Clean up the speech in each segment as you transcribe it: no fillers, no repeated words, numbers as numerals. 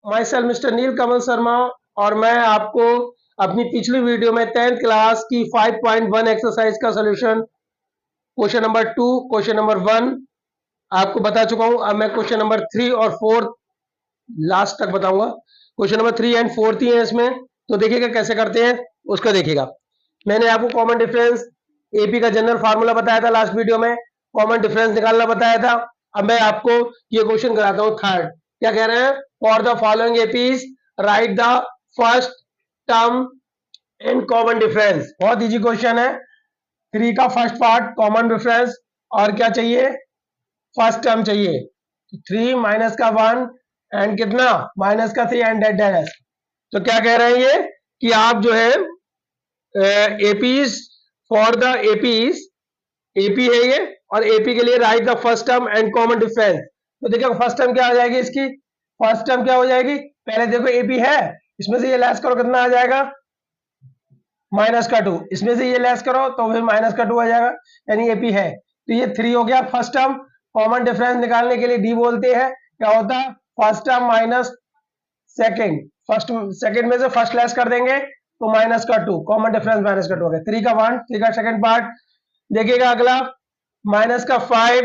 My self mister Neel Kamal Sharma और मैं आपको अपनी पिछली वीडियो में 10th क्लास की 5.1 एक्सरसाइज का solution question number 2 question number 1 आपको बता चुका हूं। अब मैं क्वेश्चन नंबर 3 और 4 लास्ट तक बताऊंगा। क्वेश्चन नंबर 3 एंड 4 ही है इसमें, तो देखिएगा कैसे करते हैं उसका देखिएगा। मैंने आपको कॉमन डिफरेंस एपी का जनरल फार्मूला बताया था लास्ट वीडियो में, कॉमन डिफरेंस निकालना बताया था। अब मैं आपको ये क्वेश्चन कराता हूँ थर्ड। क्या कह रहे हैं? For the following APs right the first term in common difference. बहुत इजी क्वेश्चन है। 3 का फर्स्ट पार्ट कॉमन डिफरेंस और क्या चाहिए? फर्स्ट टर्म चाहिए। 3 माइनस का 1 एंड कितना माइनस का 3 एंड डेट डैश। तो क्या कह रहे हैं ये कि आप जो है APs for the APs, AP है ये और एपी के लिए right the first term and common difference. तो देखो फर्स्ट टर्म क्या हो जाएगी इसकी, फर्स्ट टर्म क्या हो जाएगी? पहले देखो एपी है, इसमें से ये लेस करो कितना आ जाएगा? माइनस का 2। इसमें से ये लेस करो तो फिर माइनस का 2 आ जाएगा, यानी एपी है। तो ये 3 हो गया फर्स्ट टर्म। कॉमन डिफरेंस निकालने के लिए डी बोलते हैं। क्या होता है? First term minus second, first second में से फर्स्ट लेस कर देंगे तो माइनस का 2, कॉमन डिफरेंस माइनस का 2 हो गया। 3 का 1, 3 का सेकेंड पार्ट। देखिएगा अगला माइनस का 5,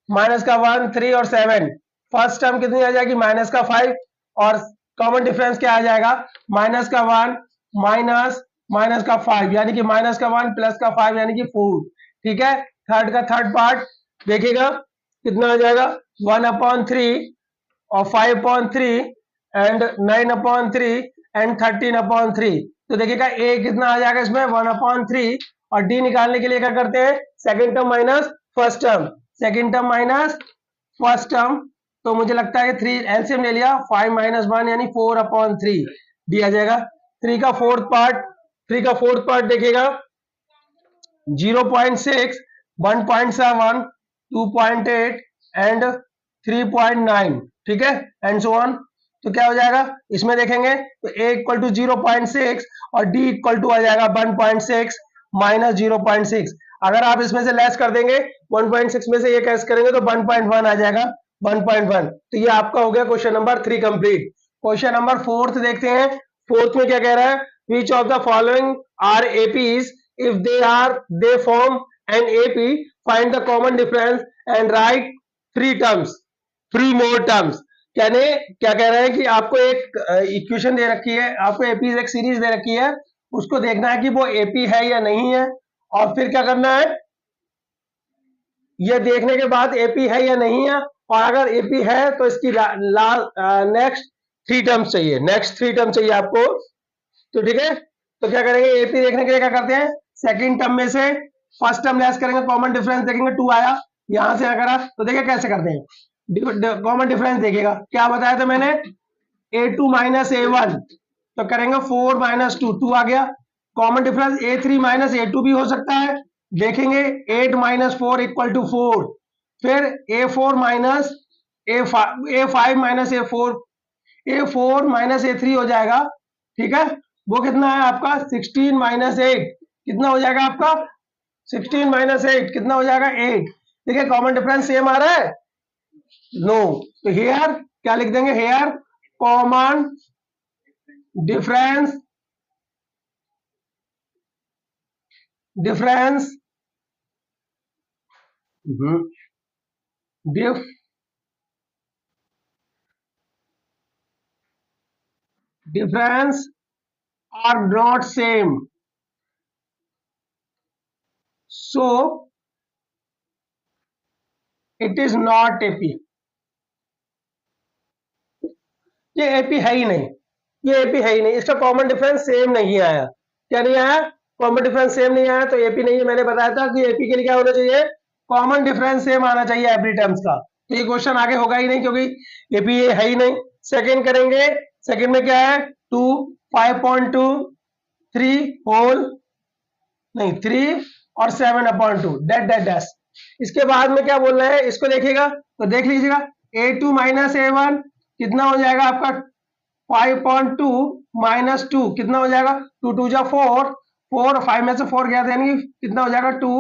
माइनस का 1, 3 और 7। फर्स्ट टर्म कितनी आ जाएगी? माइनस का 5 और कॉमन डिफरेंस क्या आ जाएगा? माइनस का 1 माइनस माइनस का 5, यानी कि माइनस का 1 प्लस का 5 यानी कि 4। ठीक है। थर्ड का थर्ड पार्ट देखिएगा कितना आ जाएगा? 1/3 और 5/3 एंड 9/3 एंड 13/3। तो देखिएगा ए कितना आ जाएगा इसमें? 1/3। और डी निकालने के लिए क्या करते हैं? Second term minus first term, second term minus first term. तो मुझे लगता है 3 एलसीएम ले लिया, 5 माइनस 1 यानी 4/3 डी आ जाएगा। 3 का फोर्थ पार्ट, 3 का फोर्थ पार्ट देखिएगा 0.6, 1.7, 2.8 एंड 3.9। ठीक है, एंड सो ऑन। तो क्या हो जाएगा इसमें देखेंगे तो a इक्वल टू 0.6 और d इक्वल टू आ जाएगा 1.6 माइनस 0.6। अगर आप इसमें से लेस कर देंगे 1.6 में से ये कैसे करेंगे तो 1.1 आ जाएगा, 1.1। तो ये आपका हो गया question number 3 complete. Question number 4 देखते हैं। फोर्थ में क्या कह रहा है? Which of the following are APs if they form an AP, find the common difference and write 3 more terms। यानी क्या कह रहे हैं कि आपको एक इक्वेशन दे रखी है, आपको एपी एक सीरीज दे रखी है, उसको देखना है कि वो एपी है या नहीं है। और फिर क्या करना है? ये देखने के बाद एपी है या नहीं है, और अगर एपी है तो इसकी नेक्स्ट 3 टर्म्स चाहिए, नेक्स्ट 3 टर्म चाहिए आपको। तो ठीक है, तो क्या करेंगे? एपी देखने के लिए क्या करते हैं? सेकंड टर्म में से फर्स्ट टर्म लेस करेंगे, कॉमन डिफरेंस देखेंगे 2 आया, यहां से अगर तो देखिए कैसे करते हैं। कॉमन डिफरेंस देखिएगा क्या बताया था मैंने? a2 माइनस a1, तो करेंगे 4 माइनस 2, 2 आ गया। Common difference a3 minus a2 भी हो सकता है, देखेंगे 8 माइनस 4 इक्वल टू 4। फिर a4 minus a5 minus a4, a4 minus a3 हो जाएगा। ठीक है, वो कितना है आपका? 16 माइनस 8 कितना हो जाएगा आपका? 16 माइनस 8 कितना हो जाएगा? 8। देखिए कॉमन डिफरेंस सेम आ रहा है? नो। तो हेयर क्या लिख देंगे? Here common difference difference are not same, so it is not AP। ये एपी है ही नहीं, ये एपी है ही नहीं, इसका कॉमन डिफरेंस सेम नहीं आया। क्या नहीं आया? कॉमन डिफरेंस सेम नहीं आया, तो एपी नहीं है। मैंने बताया था कि एपी के लिए क्या होना चाहिए? कॉमन डिफरेंस सेम आना चाहिए एवरी टर्म्स का। तो ये क्वेश्चन आगे होगा ही नहीं क्योंकि एपी ये है ही नहीं। सेकेंड करेंगे, सेकेंड में क्या है? 2, 5.2, 3 होल नहीं 3 और 7/2 डेट डेट डैश। इसके बाद में क्या बोल रहे हैं इसको देखिएगा, तो देख लीजिएगा a2 माइनस a1 कितना हो जाएगा आपका? 5.2 माइनस 2 कितना हो जाएगा? 2 2 जा 4, 4 5 में से 4 गया था यानी कितना हो जाएगा? 2।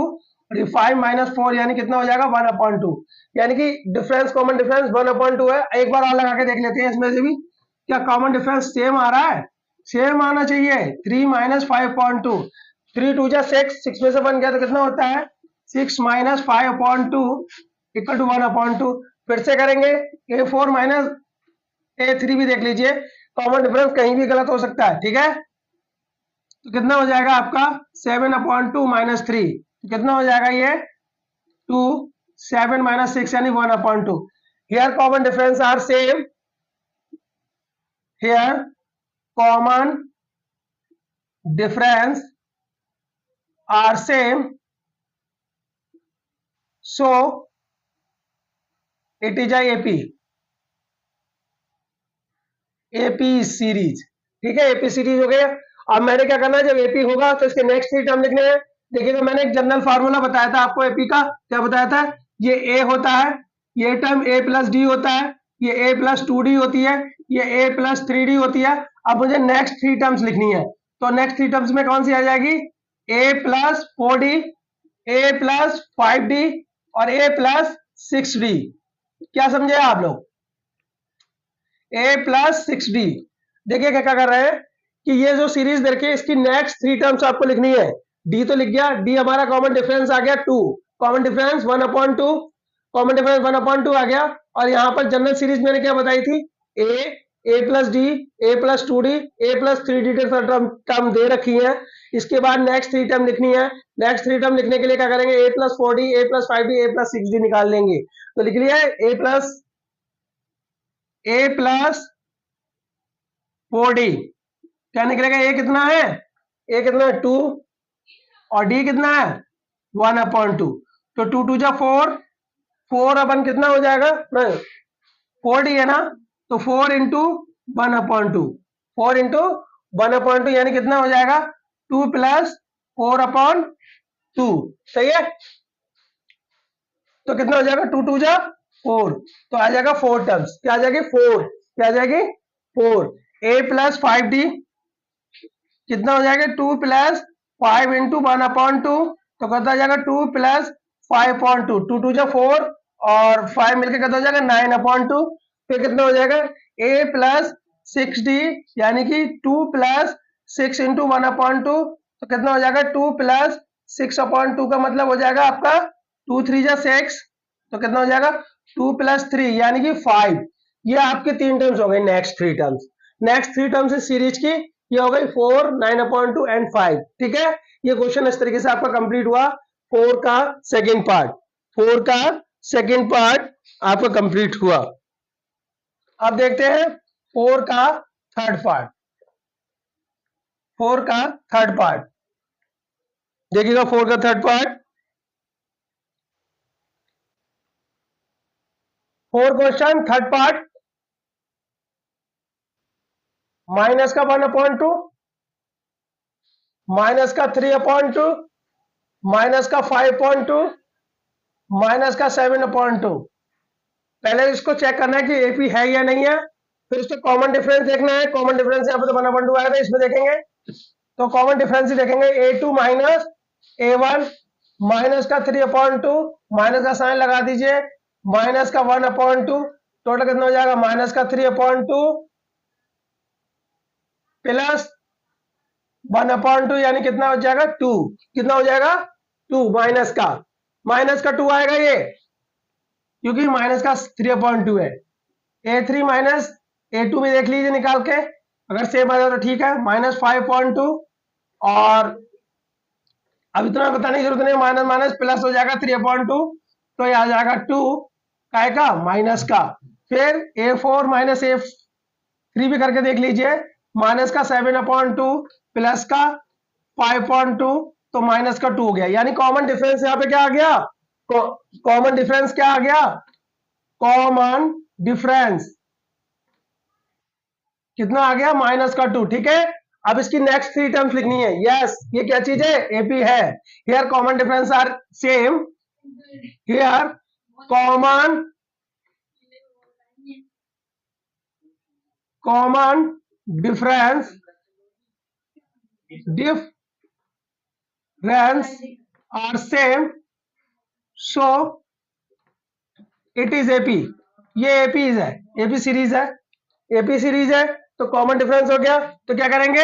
और 5 माइनस 4 यानी कितना हो जाएगा? 1/2। यानी कि डिफरेंस, कॉमन डिफरेंस 1/2 है। एक बार और लगा के देख लेते हैं इसमें से भी क्या कॉमन डिफरेंस सेम आ रहा है? सेम आना चाहिए। 3 माइनस 5/2, 3 2 जा 6, 6 में से 1 गया तो कितना होता है? 6 माइनस 5/2 इक्वल टू 1/2। फिर से करेंगे, A4 माइनस A3 भी देख लीजिए, कॉमन डिफरेंस कहीं भी गलत हो सकता है, ठीक है। तो कितना हो जाएगा आपका 7/2 माइनस 3, कितना हो जाएगा ये 2, 7 माइनस 6 यानी 1/2। Here common difference are same, here common difference are same, so it is a AP series, ठीक है। AP सीरीज हो गया। अब मैंने क्या करना है, जब AP होगा तो इसके नेक्स्ट 3 टर्म लिखने हैं। देखिएगा मैंने एक जनरल फार्मूला बताया था आपको AP का, क्या बताया था? ये A होता है, ये टर्म A प्लस डी होता है, ये A प्लस 2D होती है, ये A प्लस 3D होती है। अब मुझे नेक्स्ट 3 टर्म्स लिखनी है, तो नेक्स्ट 3 टर्म्स में कौन सी आ जाएगी? A plus 4D, A plus 5D और A प्लस 6D। क्या समझे आप लोग? A plus 6D। देखिए क्या कर रहे हैं कि ये जो सीरीज दे रखी है इसकी नेक्स्ट 3 टर्म्स आपको लिखनी है। D तो लिख गया, D हमारा कॉमन डिफरेंस आ गया 2, कॉमन डिफरेंस 1/2, कॉमन डिफरेंस 1/2 आ गया। और यहाँ पर जनरल सीरीज मैंने क्या बताई थी? A plus D, A plus 2D, A plus 3D term दे रखी है। इसके बाद नेक्स्ट 3 टर्म लिखनी है। नेक्स्ट 3 टर्म लिखने के लिए क्या करेंगे? A plus 4D, A plus 5D, A plus 6D निकाल लेंगे। तो लिख लिया है A प्लस 4D, क्या निकलेगा? A कितना है? A कितना है? 2 और D कितना है? 1/2। तो 2 2 जा 4, 4 अपन कितना हो जाएगा? नहीं 4D है ना, तो 4 इंटू 1/2, 4 इंटू 1/2 यानी कितना हो जाएगा? 2 प्लस 4/2, सही है। तो कितना हो जाएगा? 2 2 जा 4, तो आ जाएगा 4 टर्म्स। क्या आ जाएगी? 4, क्या आ जाएगी? 4। A प्लस 5D कितना हो जाएगा? 2 प्लस 5 इंटू 1/2, तो कितना हो जाएगा? 2 प्लस 5/2, 2 2 जा 4 और 5 मिलकर कितना हो जाएगा? 9/2। फिर कितना हो जाएगा? A प्लस 6D यानी कि 2 प्लस 6 इंटू 1/2, तो कितना हो जाएगा? 2 प्लस 6/2 का मतलब हो जाएगा आपका 2 3 जा 6, तो कितना हो जाएगा? 2 प्लस 3 यानी कि 5। ये आपके 3 टर्म्स हो गए। नेक्स्ट 3 टर्म्स, नेक्स्ट 3 टर्म्स इस सीरीज की ये हो गई 4, 9/2 एंड 5, ठीक है। ये क्वेश्चन इस तरीके से आपका कंप्लीट हुआ। 4 का सेकेंड पार्ट, 4 का सेकेंड पार्ट आपका कंप्लीट हुआ। अब देखते हैं 4 का थर्ड पार्ट। 4 का थर्ड पार्ट देखिएगा, 4 का third part. 4 question third part, minus का 1/2, माइनस का 3/2, माइनस का 5/2, माइनस का 7/2। पहले इसको चेक करना है कि एपी है या नहीं है, फिर उसका कॉमन डिफरेंस देखना है। कॉमन डिफरेंस यहाँ पे तो 1/2 आया था, इसमें देखेंगे तो कॉमन डिफरेंस ही देखेंगे। A2 माइनस A1, माइनस का 3/2, माइनस का साइन लगा दीजिए, माइनस का 1/2, टोटल कितना हो जाएगा? माइनस का 3/2 प्लस 1/2 यानी कितना हो जाएगा? 2। कितना हो जाएगा? 2 माइनस का 2 आएगा ये, क्योंकि माइनस का 3/2 है। A3 माइनस A2 भी देख लीजिए निकाल के, अगर सेम आ जाए तो ठीक है। माइनस 5/2 और अब इतना बताने की जरूरत नहीं, माइनस माइनस प्लस हो जाएगा 3/2, तो ये आ जाएगा 2 काय का? माइनस का। फिर A4 माइनस A3 भी करके देख लीजिए, माइनस का 7/2 प्लस का 5/2, तो माइनस का 2 हो गया। यानी कॉमन डिफरेंस यहाँ पे क्या आ गया? कॉमन डिफरेंस क्या आ गया? कॉमन डिफरेंस कितना आ गया? माइनस का 2, ठीक है। अब इसकी नेक्स्ट 3 टर्म्स लिखनी है। यस, ये क्या चीज है? एपी है। Here common difference are same, here common difference are same, so it is AP. ये एपी है, एपी सीरीज है। एपी सीरीज है तो कॉमन डिफरेंस हो गया। तो क्या करेंगे,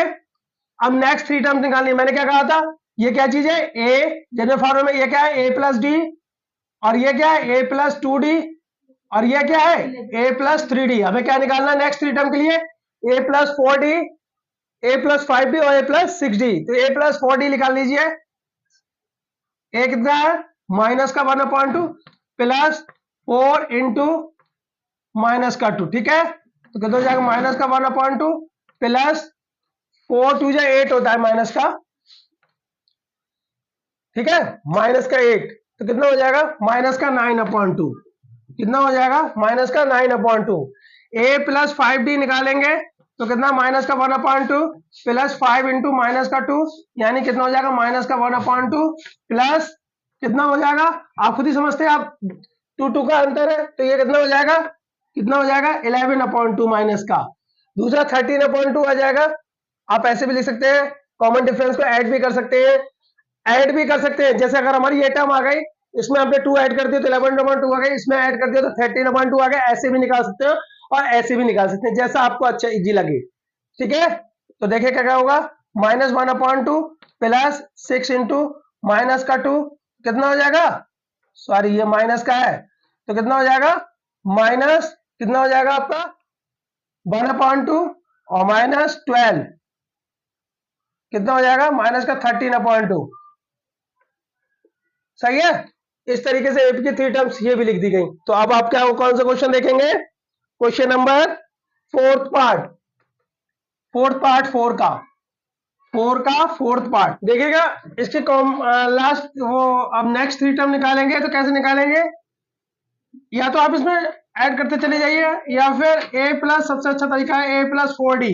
अब नेक्स्ट थ्री टर्म्स निकालनी है। मैंने क्या कहा था, ये क्या चीज है, ए जनरल फॉर्मूला में ये क्या है, ए प्लस डी, और ये क्या है, ए प्लस 2d, और ये क्या है, ए प्लस 3d। हमें क्या निकालना है नेक्स्ट थ्री टर्म के लिए, ए प्लस 4d, ए प्लस 5d और ए प्लस 6d। तो ए प्लस 4d निकाल लीजिए, ए कितना है, माइनस का 1/2 प्लस 4 इंटू माइनस का 2, ठीक है। तो कितना हो जाएगा, माइनस का 1/2 प्लस 4 2 8 होता है माइनस का, ठीक है, माइनस का 8। तो कितना हो जाएगा, माइनस का 9/2। कितना हो जाएगा, माइनस का 9/2। ए प्लस 5d निकालेंगे तो कितना, माइनस का 1/2 प्लस 5 इंटू माइनस का 2, यानी कितना हो जाएगा, माइनस का 1/2 प्लस कितना हो जाएगा, आप खुद ही समझते हैं, आप 2 का अंतर है, तो ये कितना हो जाएगा, कितना हो जाएगा 11/2 माइनस का, दूसरा 13/2 आ जाएगा। आप ऐसे भी लिख सकते हैं, कॉमन डिफरेंस को ऐड भी कर सकते हैं, ऐड भी कर सकते हैं। जैसे अगर हमारी ये टर्म आ गई, इसमें आपने 2 ऐड कर दिया तो 11/2 आ गई, इसमें ऐड कर दिया तो 13/2 आ गया। ऐसे भी निकाल सकते हो और ऐसे भी निकाल सकते हैं, जैसा आपको अच्छा इजी लगे, ठीक है। तो देखिए क्या क्या होगा, माइनस 1/2 प्लस 6 इंटू माइनस का 2, कितना हो जाएगा, सॉरी ये माइनस का है, तो कितना हो जाएगा, माइनस कितना हो जाएगा आपका 1/2 और माइनस 12, कितना हो जाएगा, माइनस का 13/2। सही है। इस तरीके से एपी की थ्री टर्म्स ये भी लिख दी गई। तो अब आप क्या कौन सा क्वेश्चन देखेंगे, question number fourth part, four का फोर्थ पार्ट देखिएगा। इसके लास्ट वो अब नेक्स्ट थ्री टर्म निकालेंगे तो कैसे निकालेंगे, या तो आप इसमें ऐड करते चले जाइए, या फिर ए प्लस सबसे अच्छा तरीका है, A plus 4d,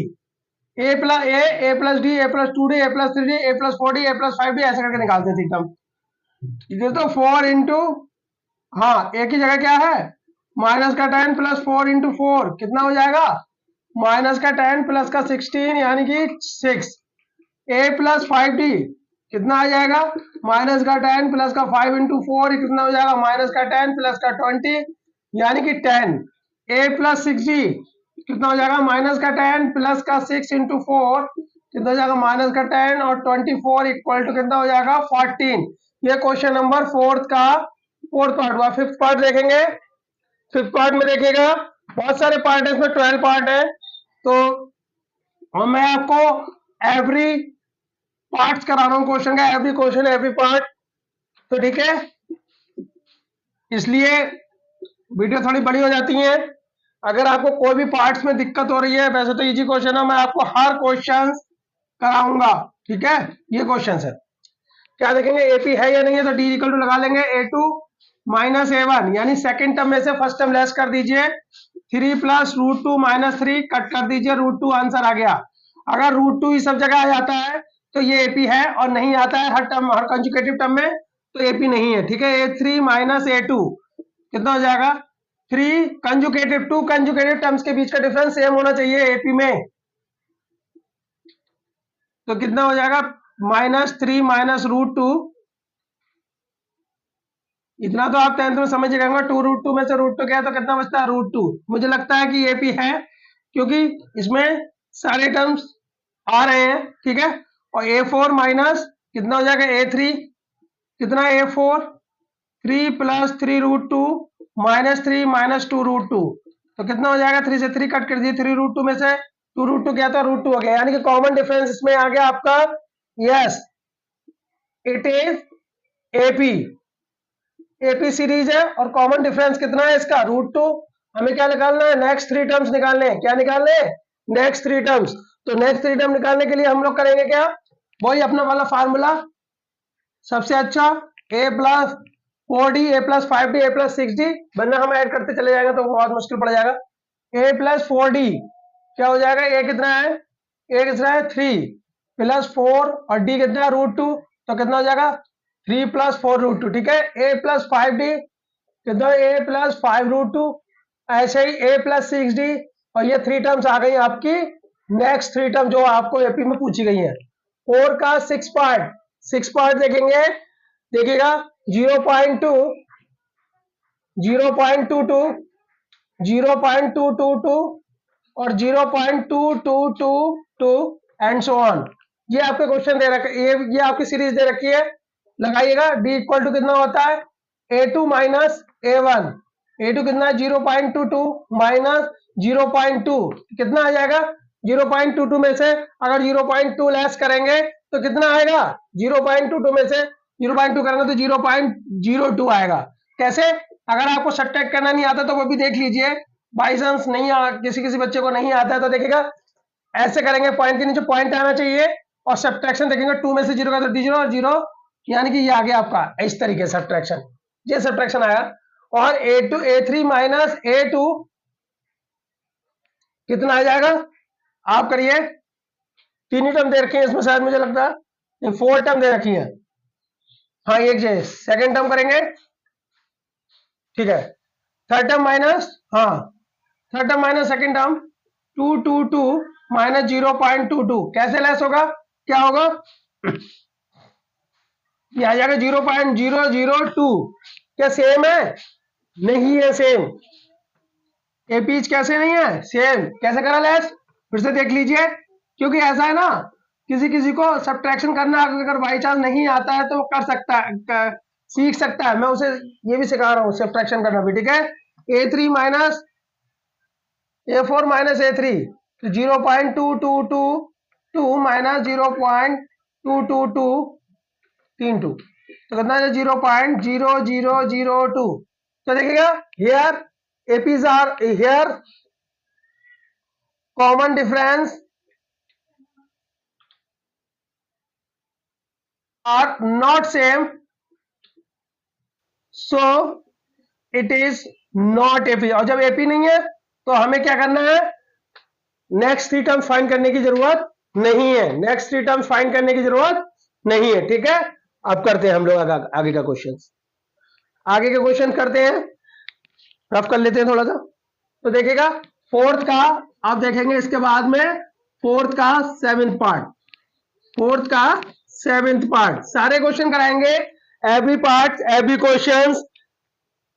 A plus D, A plus 2d, A plus 3d, A plus 4d, A plus 5d, ऐसे करके निकालते हैं थ्री टर्म। ये तो 4 इंटू, हाँ एक ही जगह क्या है, माइनस का 10 प्लस 4 इंटू 4 कितना हो जाएगा, माइनस का 10 प्लस का 16 यानी कि 6। ए प्लस 5d कितना आ जाएगा, माइनस का 10 प्लस का 5 इंटू 4 कितना हो जाएगा, माइनस का 10 प्लस का 20 यानी कि 10। ए प्लस 6d कितना हो जाएगा, माइनस का 10 प्लस का 6 इंटू 4 कितना हो जाएगा, माइनस का 10 और 24 इक्वल टू कितना हो जाएगा 14। ये क्वेश्चन नंबर फोर्थ पार्ट हुआ। फिफ्थ पार्ट देखेंगे, फिफ्थ पार्ट में देखिएगा बहुत सारे पार्ट है, इसमें 12 पार्ट है। तो और मैं आपको एवरी पार्ट्स करा रहा हूँ क्वेश्चन का, एवरी क्वेश्चन एवरी पार्ट, तो ठीक है, इसलिए वीडियो थोड़ी बड़ी हो जाती है। अगर आपको कोई भी पार्ट्स में दिक्कत हो रही है, वैसे तो इजी क्वेश्चन है, मैं आपको हर क्वेश्चन कराऊंगा, ठीक है। ये क्वेश्चन है, क्या देखेंगे, एपी है या नहीं है, तो डी इक्वल टू लगा लेंगे a2 माइनस a1, यानी सेकंड टर्म में से फर्स्ट टर्म लेस कर दीजिए, 3 प्लस √2 माइनस 3 कट कर दीजिए, √2 आंसर आ गया। अगर √2 ही सब जगह आ जाता है तो ये एपी है, और नहीं आता है हर टर्म, हर कंजुगेटिव टर्म में, तो एपी नहीं है, ठीक है। a3 माइनस a2 कितना हो जाएगा, 3 कंजुगेटिव, 2 कंजुगेटिव टर्म्स के बीच का डिफरेंस सेम होना चाहिए एपी में, तो कितना हो जाएगा, -3 माइनस √2, इतना तो आप 10th में समझ गए होंगे। 2 √2 में से √2 क्या है तो कितना बचता है, √2। मुझे लगता है कि एपी है, क्योंकि इसमें सारे टर्म्स आ रहे हैं, ठीक है। और a4 माइनस कितना हो जाएगा, a3 कितना, a4 3 प्लस 3 √2 माइनस 3 माइनस 2 √2, तो कितना हो जाएगा, 3 से 3 कट कर दिए, 3 √2 में से 2 √2 क्या था, √2 हो गया, यानी कि कॉमन डिफरेंस इसमें आ गया आपका, yes it is AP, AP series है। और कॉमन डिफरेंस कितना है इसका, √2। हमें क्या निकालना है, नेक्स्ट थ्री टर्म्स निकालने हैं, क्या निकालने हैं, नेक्स्ट थ्री टर्म्स। तो नेक्स्ट थ्री टर्म निकालने के लिए हम लोग करेंगे क्या, वही अपना वाला फार्मूला, सबसे अच्छा a plus 4d, a plus 5d, a plus 6d, वरना हम ऐड करते चले जाएंगे तो बहुत मुश्किल पड़ जाएगा। a प्लस 4d क्या हो जाएगा, a कितना है, a कितना है 3 प्लस 4 और d कितना है √2, तो कितना हो जाएगा 3 प्लस 4 √2, ठीक है। a प्लस 5d कितना, a प्लस 5 √2, ऐसे ही a प्लस 6d, और ये थ्री टर्म्स आ गई आपकी नेक्स्ट थ्री टर्म जो आपको एपी में पूछी गई है। 4 का 6 पार्ट देखेंगे, देखिएगा 0.2 0.22 0.222 और 0.2222 एंड सो ऑन। ये आपके क्वेश्चन दे रखा है, ये आपकी सीरीज दे रखी है। लगाइएगा d इक्वल टू कितना होता है a2 माइनस a1। a2 कितना है 0.22 माइनस 0.2 कितना आ जाएगा 0.22 में से अगर 0.2 लेस करेंगे तो कितना आएगा 0.22 में से 0.2 करेंगे तो 0.02 आएगा। कैसे? अगर आपको सब्ट्रैक्ट करना नहीं आता तो वो भी देख लीजिए। बाई चांस नहीं किसी किसी बच्चे को नहीं आता है तो देखिएगा ऐसे करेंगे, पॉइंट के नीचे पॉइंट आना चाहिए और सब्ट्रैक्शन देखेंगे 2 में से 0 का तो 0 और 0 यानी कि ये आ गया आपका इस तरीके से सब्ट्रैक्शन, ये सब्ट्रैक्शन आया। और a2 a3 माइनस a2 कितना आ जाएगा आप करिए। तीन ही टर्म दे रखी है इसमें, शायद मुझे लगता है 4 टर्म दे रखी है। हाँ एक सेकेंड टर्म करेंगे, ठीक है। थर्ड टर्म माइनस, हाँ third term minus second term 222 minus 0.22 कैसे लेस होगा, क्या होगा ये आ जाएगा 0.002। क्या सेम है? नहीं है सेम। एपीज कैसे नहीं है सेम, कैसे करा लेस फिर से देख लीजिए। क्योंकि ऐसा है ना किसी किसी को सब्ट्रैक्शन करना अगर बाई चांस नहीं आता है तो वो कर सकता है, सीख सकता है। मैं उसे ये भी सिखा रहा हूँ सब्ट्रैक्शन करना भी, ठीक है। a3 minus a4 minus a3 तो 0.2222 माइनस 0.22232 तो कितना है 0.0002। तो देखिएगा here APs are here common difference are not same so it is not AP. और जब एपी नहीं है तो हमें क्या करना है, नेक्स्ट थ्री टर्म्स फाइंड करने की जरूरत नहीं है, नेक्स्ट थ्री टर्म्स फाइंड करने की जरूरत नहीं है, ठीक है। अब करते हैं हम लोग आगे का क्वेश्चन, आगे के क्वेश्चन करते हैं, रफ कर लेते हैं थोड़ा सा। तो देखिएगा फोर्थ का आप देखेंगे इसके बाद में फोर्थ का सेवेंथ पार्ट, फोर्थ का सेवेंथ पार्ट सारे क्वेश्चन कराएंगे, एवरी पार्ट एवरी क्वेश्चन,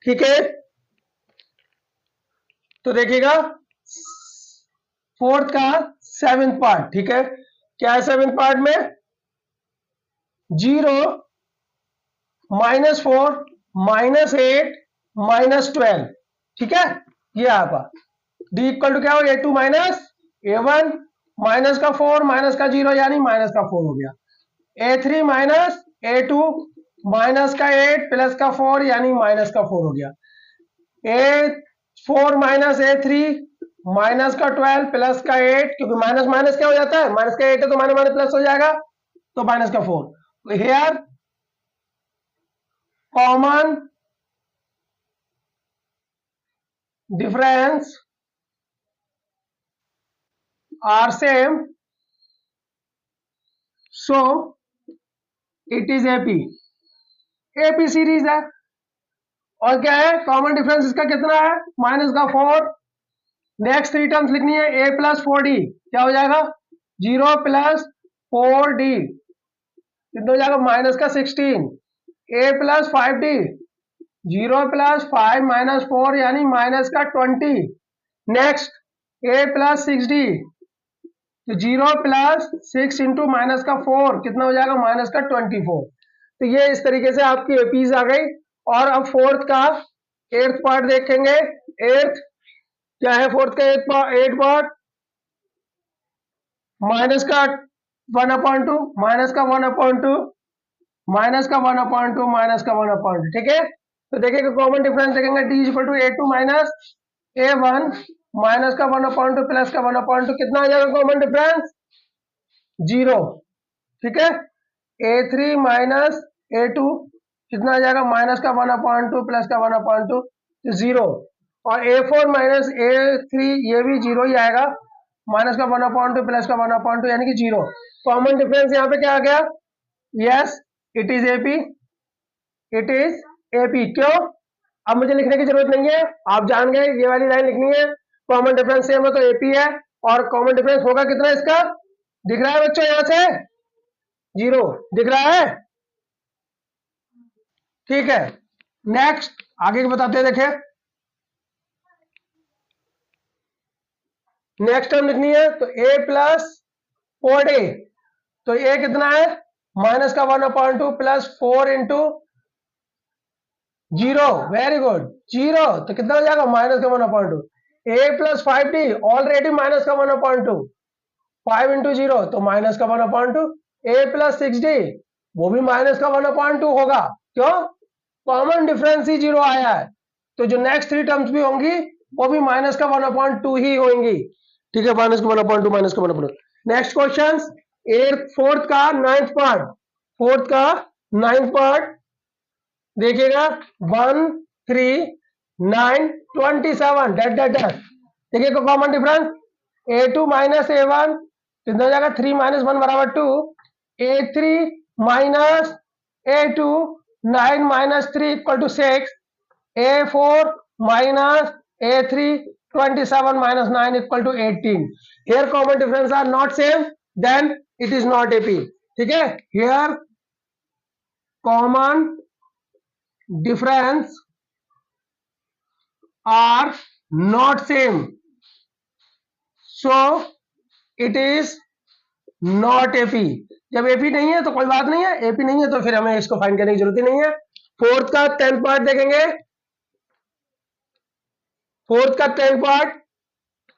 ठीक है। तो देखिएगा फोर्थ का सेवेंथ पार्ट, ठीक है। क्या है सेवेंथ पार्ट में 0 -4 -8 -12, ठीक है। ये आपका डी इक्वल टू क्या हो a2 माइनस a1 माइनस का 4 माइनस का 0 यानी माइनस का 4 हो गया, a3 माइनस a2 माइनस का 8 प्लस का 4 यानी माइनस का 4 हो गया, a4 माइनस a3 माइनस का 12 प्लस का 8 क्योंकि माइनस माइनस क्या हो जाता है माइनस का 8 है तो माइनस माइनस प्लस हो जाएगा तो माइनस का 4। तो here common difference are same so it is AP, AP series है। और क्या है कॉमन डिफरेंस इसका कितना है माइनस का 4। नेक्स्ट थ्री टर्म्स लिखनी है a प्लस 4d क्या हो जाएगा 0 प्लस 4d कितना हो जाएगा माइनस का 16, a plus 5d 0 plus 5 minus 4 यानी माइनस का 20। नेक्स्ट a प्लस 6d तो 0 प्लस 6 इंटू माइनस का 4 कितना हो जाएगा माइनस का 24। तो ये इस तरीके से आपकी एपीज आ गई। और अब फोर्थ का एट्थ पार्ट देखेंगे। एट्थ क्या है फोर्थ का एट पार्ट माइनस का 1/2 माइनस का 1/2 माइनस का 1/2 माइनस का 1/2, ठीक है। तो देखिएगा कॉमन डिफरेंस देखेंगे d equal to a2 minus a1 minus का 1/2 प्लस का 1/2 कितना आ जाएगा कॉमन डिफरेंस 0, ठीक है। a3 माइनस a2 कितना आ जाएगा माइनस का 1/2 प्लस का 1/2 0। और a4 माइनस a3 ये भी 0 ही आएगा, माइनस का 1/2 प्लस का 1/2 यानी कि 0। कॉमन डिफरेंस यहाँ पे क्या आ गया yes it is AP, it is AP. क्यों अब मुझे लिखने की जरूरत नहीं है, आप जान गए ये वाली लाइन लिखनी है, कॉमन डिफरेंस सेम है तो एपी है। और कॉमन डिफरेंस होगा कितना इसका दिख रहा है बच्चों यहां से 0 दिख रहा है, ठीक है। नेक्स्ट आगे बताते हैं देखिए नेक्स्ट टर्म लिखनी है तो a प्लस 4a, तो a कितना है माइनस का 1/2 प्लस 4 इंटू 0, वेरी गुड 0, तो कितना हो जाएगा माइनस का 1/2, a plus 5d already minus का 1/2, 5 इंटू 0 तो माइनस का 1/2, a प्लस 6d वो भी माइनस का 1/2 होगा, क्यों कॉमन डिफरेंस ही 0 आया है, तो जो नेक्स्ट 3 टर्म्स भी होंगी वो भी माइनस का 1/2 ही होंगी, ठीक है, माइनस का 1/2 माइनस का 1/2। नेक्स्ट क्वेश्चन फोर्थ का नाइन्थ पार्ट देखिएगा 1 3 9 27 डेट डेट डेट, देखिए common difference a2 minus a1 कितना हो जाएगा 3 माइनस 1 बराबर 2, a3 minus a2 9 minus 3 equal to 6, a4 minus a3 27 minus 9 equal to 18. Here common difference are not same, then it is not AP. ठीक है, here common difference are not same, so it is not AP. जब AP नहीं है तो कोई बात नहीं है, AP नहीं है तो फिर हमें इसको फाइंड करने की जरूरत ही नहीं है। फोर्थ का 10th पार्ट देखेंगे, फोर्थ का 10th part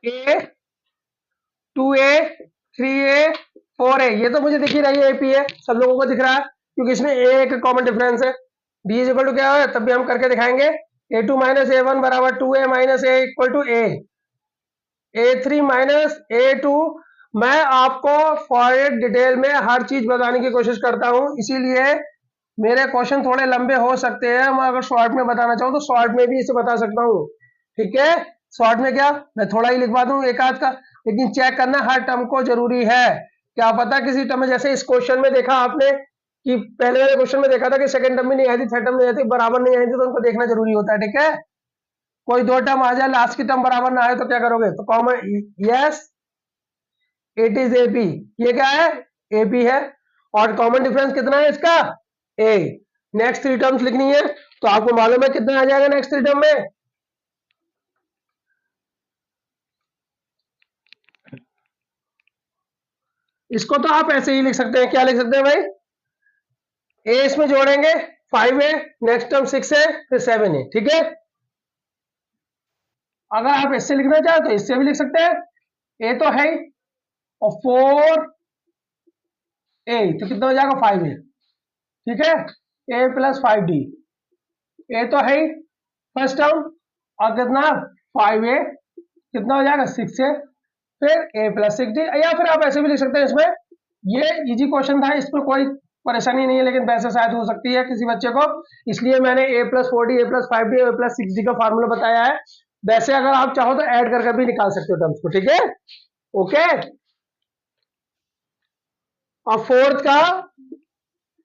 A 2a 3a 4a, ये तो मुझे दिख ही रही है AP है, सब लोगों को दिख रहा है क्योंकि इसमें a का कॉमन डिफरेंस है, d इज इक्वल टू क्या है तब भी हम करके दिखाएंगे, a2 माइनस a1 बराबर 2a minus a equal to a, a3 minus a2, मैं आपको फॉर डिटेल में हर चीज बताने की कोशिश करता हूं, इसीलिए मेरे क्वेश्चन थोड़े लंबे हो सकते हैं, मैं अगर शॉर्ट में बताना चाहूँ तो शॉर्ट में भी इसे बता सकता हूँ, ठीक है, शॉर्ट में क्या मैं थोड़ा ही लिखवा दूं एक आध का, लेकिन चेक करना हर टर्म को जरूरी है, क्या पता किसी टर्म में, जैसे इस क्वेश्चन में देखा आपने कि पहले वाले क्वेश्चन में देखा था कि सेकंड टर्म में नहीं आई थी, थर्ड टर्म में आई थी, बराबर नहीं आई थी, तो उनको देखना जरूरी होता है, ठीक है, कोई दो टर्म आ जाए लास्ट की टर्म बराबर ना आए तो क्या करोगे, तो common yes it is AP, ये क्या है एपी है, और कॉमन डिफरेंस कितना है इसका ए। नेक्स्ट 3 टर्म्स लिखनी है तो आपको मालूम है कितना आ जाएगा नेक्स्ट 3 टर्म में, इसको तो आप ऐसे ही लिख सकते हैं, क्या लिख सकते हैं भाई, ए इसमें जोड़ेंगे 5a, नेक्स्ट टर्म 6a फिर 7a, ठीक है, अगर आप इससे लिखना चाहे तो इससे भी लिख सकते हैं, ए तो है और 4a तो कितना हो जाएगा 5a, ठीक है, a प्लस 5d, ए तो है फर्स्ट टर्म और कितना 5a कितना हो जाएगा 6a फिर a प्लस 6d, या फिर आप ऐसे भी लिख सकते हैं, इसमें ये इजी क्वेश्चन था, इसमें कोई परेशानी नहीं है, लेकिन वैसे शायद हो सकती है किसी बच्चे को, इसलिए मैंने a plus 4d a plus 5d a plus 6d का फार्मूला बताया है, वैसे अगर आप चाहो तो ऐड करके भी निकाल सकते हो टर्म्स को, ठीक है, ओके। और फोर्थ का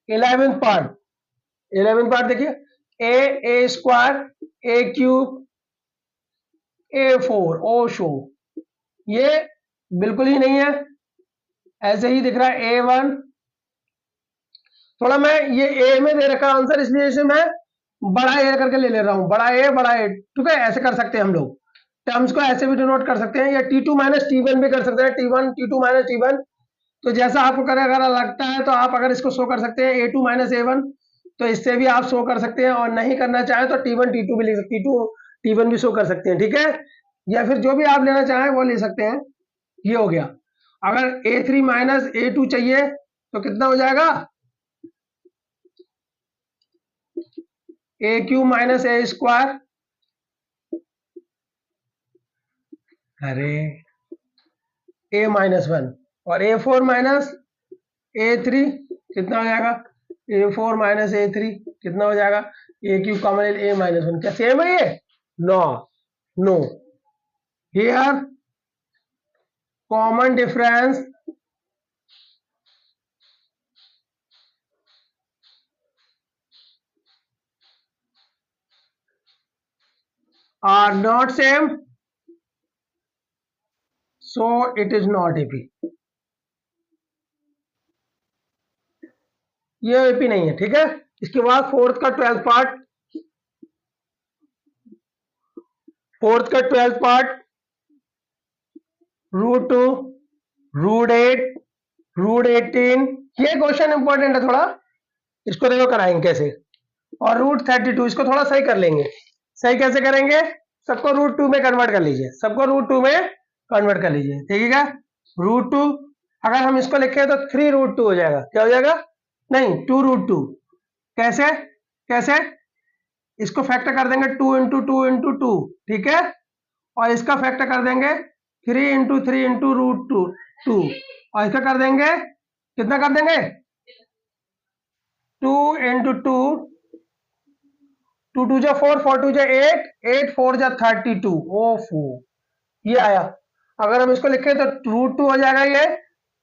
11th पार्ट देखिए ए स्क्वायर ए क्यूब a4 ओ शो, ये बिल्कुल ही नहीं है, ऐसे ही दिख रहा है a1, थोड़ा मैं ये ए में दे रखा आंसर इसलिए इसे मैं बड़ा ए करके ले रहा हूं, बड़ा ए, ठीक है, ऐसे कर सकते हैं हम लोग, टर्म्स को ऐसे भी डिनोट कर सकते हैं, या t2 माइनस t1 भी कर सकते हैं, t1 t2 माइनस t1, तो जैसा आपको करे अगर लगता है तो आप अगर इसको शो कर सकते हैं a2 माइनस a1, तो इससे भी आप शो कर सकते हैं, और नहीं करना चाहे तो t1 t2 भी ले सकते हैं, t2 t1 भी शो कर सकते हैं, ठीक है, या फिर जो भी आप लेना चाहें वो ले सकते हैं, ये हो गया। अगर a3 माइनस a2 चाहिए तो कितना हो जाएगा a Q minus A square, अरे a माइनस 1 और a4 माइनस a3 कितना हो जाएगा a4 माइनस a3 कितना हो जाएगा a q common a minus 1, क्या सेम है ये, no here common difference are not same, so it is not AP, ये AP नहीं है, ठीक है। इसके बाद फोर्थ का 12th पार्ट √2, √8, √18। ये क्वेश्चन इंपॉर्टेंट है थोड़ा, इसको देखो कराएंगे कैसे। और √32, इसको थोड़ा सही कर लेंगे। सही कैसे करेंगे? सबको √2 में कन्वर्ट कर लीजिए, सबको √2 में कन्वर्ट कर लीजिए, ठीक है। √2 अगर हम इसको लिखें तो 3√2 हो जाएगा। क्या हो जाएगा? नहीं, 2√2। कैसे? कैसे? इसको फैक्टर कर देंगे 2 इंटू 2 इंटू 2, ठीक है। और इसका फैक्टर कर देंगे 3 इंटू 3 इंटू √2, और इसका कर देंगे, कितना कर देंगे? 2 इंटू 2, 2 2 जा 4, 4 2 जा 8, 8 4 जा 32। ओफो, ये आया। अगर हम इसको लिखें तो √2 हो जाएगा, ये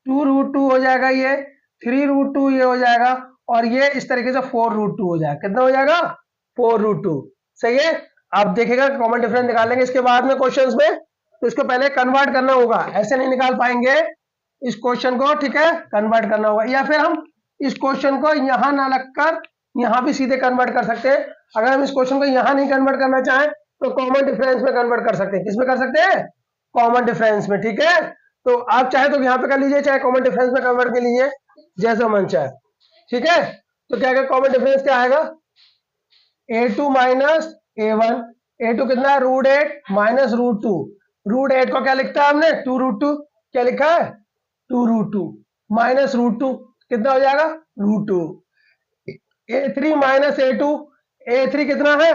2√2 हो जाएगा, ये 3√2 ये हो जाएगा, और ये इस तरीके से 4√2 हो जाएगा। कितना हो जाएगा? 4√2। सही है। आप देखिएगा कॉमन डिफरेंस निकालेंगे इसके बाद में क्वेश्चंस में, तो इसको पहले कन्वर्ट करना होगा, ऐसे नहीं निकाल पाएंगे इस क्वेश्चन को, ठीक है। कन्वर्ट करना होगा, या फिर हम इस क्वेश्चन को यहां ना लगकर यहां भी सीधे कन्वर्ट कर सकते हैं। अगर हम इस क्वेश्चन को यहां नहीं कन्वर्ट करना चाहें तो कॉमन डिफरेंस में कन्वर्ट कर सकते हैं। किसमें कर सकते हैं? कॉमन डिफरेंस में, ठीक है। तो आप चाहे तो यहाँ पे कर लीजिए, चाहे कॉमन डिफरेंस में कन्वर्ट कर लीजिए, जैसा मन चाहे, ठीक है। तो क्या क्या कॉमन डिफरेंस क्या आएगा? a2 minus a1। a2 कितना है? √8 माइनस √2। √8 को क्या लिखता है हमने? 2√2। क्या लिखा है? 2√2 माइनस √2, कितना हो जाएगा? √2। a3 माइनस a2, a3 कितना है?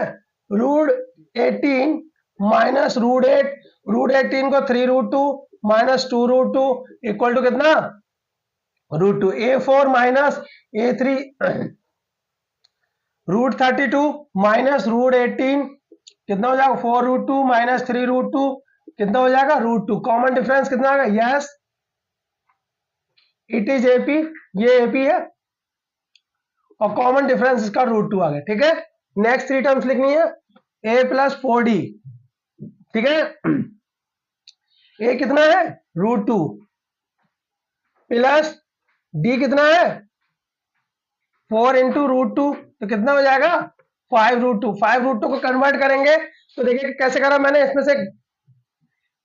√18 माइनस √8, √18 को 3√2 माइनस 2√2 इक्वल टू कितना? √2। a4 माइनस a3, √32 माइनस √18, कितना हो जाएगा? 4√2 माइनस 3√2, कितना हो जाएगा? √2। कॉमन डिफरेंस कितना आ गया? यस, इट इज एपी, ये एपी है, और कॉमन डिफरेंस इसका √2 आ गया, ठीक है। नेक्स्ट 3 टर्म्स लिखनी है, a प्लस 4d, ठीक है। a कितना है? √2 प्लस d कितना है? 4 इंटू √2, तो कितना हो जाएगा? 5√2। 5√2 को कन्वर्ट करेंगे तो देखिए कैसे करा मैंने, इसमें से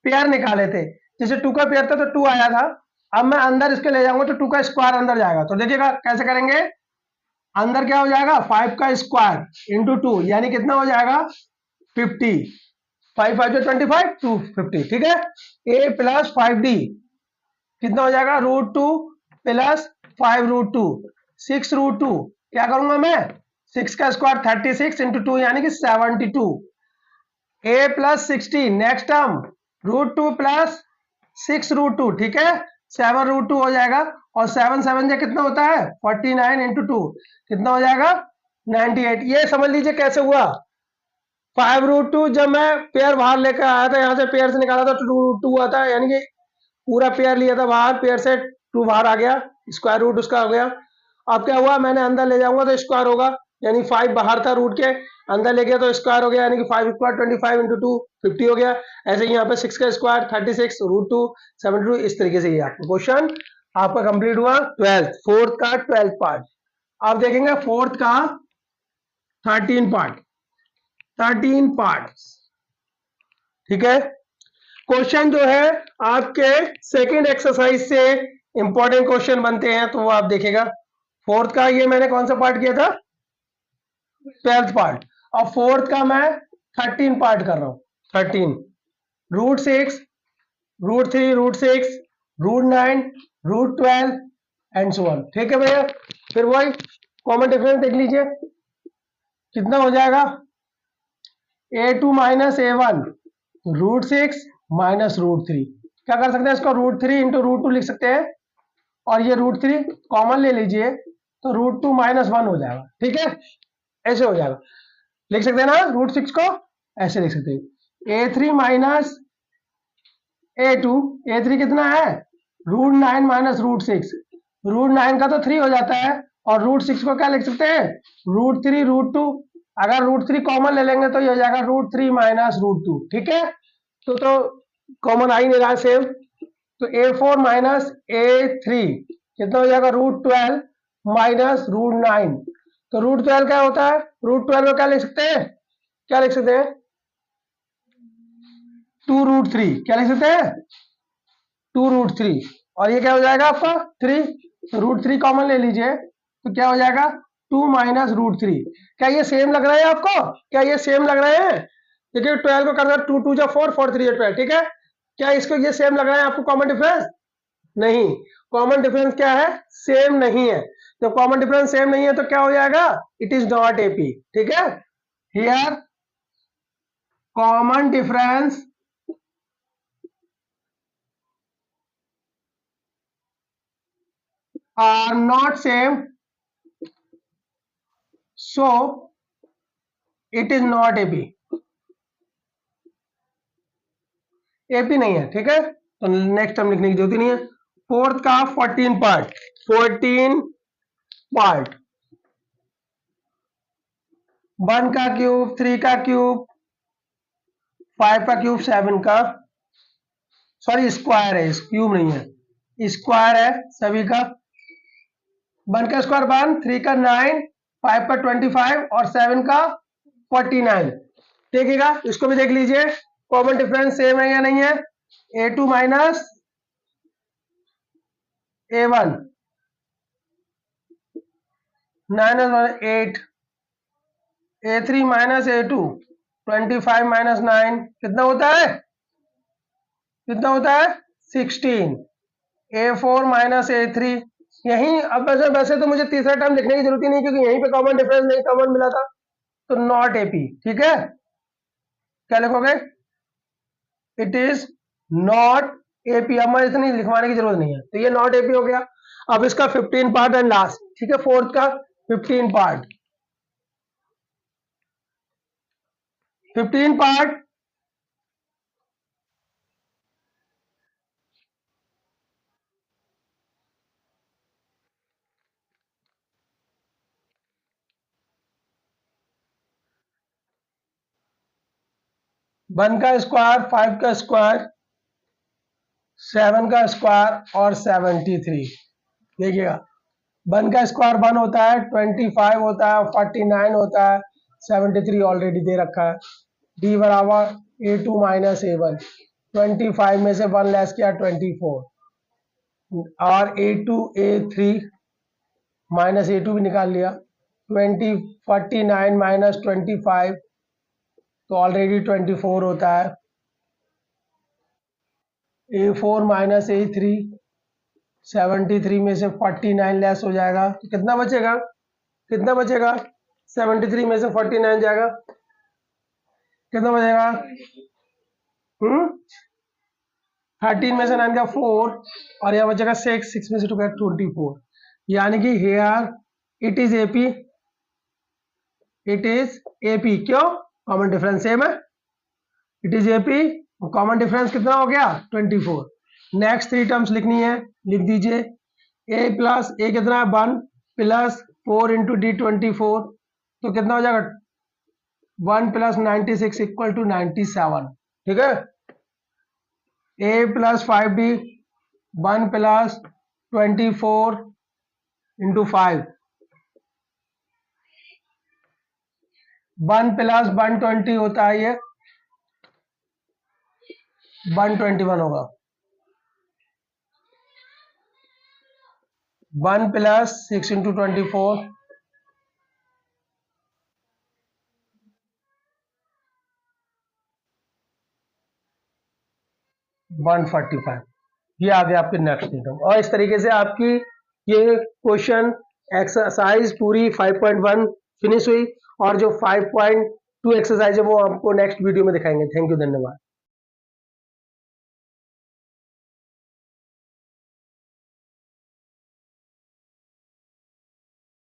पेयर निकाले थे, जैसे 2 का पेयर था तो 2 आया था। अब मैं अंदर इसके ले जाऊंगा तो 2 का स्क्वायर अंदर जाएगा, तो देखिएगा कैसे करेंगे। अंदर क्या हो जाएगा? 5 का स्क्वायर इंटू 2, यानी कितना हो जाएगा? 50। 5 5 25, 250, ठीक है। a प्लस 5d कितना हो जाएगा? √2 प्लस 5√2, 6√2। क्या करूंगा मैं? 6 का स्क्वायर 36 इंटू 2 यानी कि 72। a plus 60, next term √2 plus 6√2, ठीक है। 7√2 हो जाएगा, और 7 7 जा कितना होता है? 49 इंटू 2, कितना हो जाएगा? 98। ये समझ लीजिए कैसे हुआ। 5√2 जब मैं पेयर बाहर लेकर आया था, यहाँ से पेयर से निकाला था, 2 आता है, यानी कि पूरा पेयर लिया था बाहर, पेयर से 2 बाहर आ गया, स्क्वायर रूट उसका हो गया। अब क्या हुआ? मैंने अंदर ले जाऊंगा तो स्क्वायर होगा, यानी 5 बाहर था रूट के, अंदर ले गया तो स्क्वायर हो गया, यानी कि 5 स्क्वायर 25 इंटू 2 50 हो गया। ऐसे ही यहाँ पे 6 का स्क्वायर 36 √2 72। इस तरीके से ये आपका क्वेश्चन आपका कंप्लीट हुआ 12th, फोर्थ का 12th पार्ट। आप देखेंगे फोर्थ का 13 पार्ट, 13 पार्ट, ठीक है। क्वेश्चन जो है आपके सेकंड एक्सरसाइज से इंपॉर्टेंट क्वेश्चन बनते हैं, तो वो आप देखेगा। फोर्थ का ये मैंने कौन सा पार्ट किया था? 12th part. और फोर्थ का मैं 13 पार्ट कर रहा हूं। 13 √6, √3, √6, √9, √12 एंड सो ऑन, ठीक है भैया। फिर वही कॉमन डिफरेंस देख लीजिए, कितना हो जाएगा? a2 minus a1, √6 minus √3। क्या कर सकते हैं इसको? √3 इंटू √2 लिख सकते हैं, और ये √3 कॉमन ले लीजिए तो √2 माइनस 1 हो जाएगा, ठीक है। ऐसे हो जाएगा, लिख सकते हैं ना √6 को, ऐसे लिख सकते हैं। a3 माइनस a2, a3 कितना है? √9 माइनस √6, √9 का तो 3 हो जाता है, और √6 को क्या लिख सकते हैं? √3 √2। अगर √3 कॉमन ले लेंगे तो ये हो जाएगा √3 माइनस √2, ठीक है। तो कॉमन आ ही नहीं रहा सेम, तो a4 माइनस a3 कितना हो जाएगा? √12 माइनस √9। तो √12 क्या होता है? √12 को क्या लिख सकते हैं? क्या लिख सकते हैं? 2√3। क्या लिख सकते हैं? 2√3 और ये क्या हो जाएगा आपका 3, √3 कॉमन ले लीजिए तो क्या हो जाएगा 2 माइनस √3। क्या ये सेम लग रहा है आपको? क्या ये सेम लग रहे हैं? देखिए 12 को कर 2 2 जा 4 4 3 12, ठीक है। क्या इसको ये सेम लग रहा है आपको कॉमन डिफरेंस? नहीं, कॉमन डिफरेंस क्या है? सेम नहीं है। तो कॉमन डिफरेंस सेम नहीं है तो क्या हो जाएगा? इट इज नॉट एपी, ठीक है। Here common difference are not same, so it is not AP। AP नहीं है, ठीक है। तो नेक्स्ट टर्म लिखने की जरूरत नहीं है। फोर्थ का 14 पार्ट, 14 पार्ट, 1 का क्यूब, 3 का क्यूब, 5 का क्यूब, 7 का, सॉरी स्क्वायर है, क्यूब नहीं है, स्क्वायर है सभी का। 1 का स्क्वायर 1, 3 का 9, 5 का 25 और 7 का 49। देखिएगा इसको भी देख लीजिए, कॉमन डिफरेंस सेम है या नहीं है? A2 minus A1, 9 8, A3 minus A2, 25 minus 9 कितना होता है? कितना होता है? 16। A4 माइनस A3, यही अब वैसे तो मुझे तीसरा टर्म लिखने की जरूरत ही नहीं क्योंकि यहीं पे कॉमन डिफरेंस नहीं कॉमन मिला था, तो नॉट एपी, ठीक है। क्या लिखोगे? It is not AP. अब मैं इतनी लिखवाने की जरूरत नहीं है, तो ये नॉट एपी हो गया। अब इसका 15 पार्ट एंड लास्ट, ठीक है, फोर्थ का 15 पार्ट, 15 पार्ट, वन का स्क्वायर, 5 का स्क्वायर, 7 का स्क्वायर और 73। देखिएगा 1 का स्क्वायर 1 होता है, 25 होता है, 49 होता है, 73 ऑलरेडी दे रखा है। डी बराबर A2 माइनस A1, 25 में से 1 लेस किया 24 और A2 A3 माइनस A2 भी निकाल लिया, 49 माइनस 25 तो ऑलरेडी 24 होता है। A4 माइनस A3, 73 में से 49 लेस हो जाएगा तो कितना बचेगा? कितना बचेगा? 73 में से 49 जाएगा, कितना बचेगा? 13 में से 9 का 4 और यह बचेगा 6 में से 2 का 24। यानी कि here it is AP, it is AP. क्यों? कॉमन डिफरेंस सेम है, it is AP. Common difference कितना हो गया? 24। नेक्स्ट 3 टर्म्स लिखनी है, लिख दीजिए। ए प्लस ए कितना है? 1 प्लस 4 इंटू डी 24 तो कितना हो जाएगा? 1 प्लस 96 इक्वल टू 97, ठीक है। A plus 5d, 1 plus 24 into 5, 1 plus 120 होता है, ये 121 होगा। 1 प्लस 6 इंटू 24, 145। ये आ गया आपके नेक्स्ट टर्म। और इस तरीके से आपकी ये क्वेश्चन एक्सरसाइज पूरी 5.1 फिनिश हुई और जो 5.2 एक्सरसाइज है वो आपको नेक्स्ट वीडियो में दिखाएंगे। थैंक यू, धन्यवाद।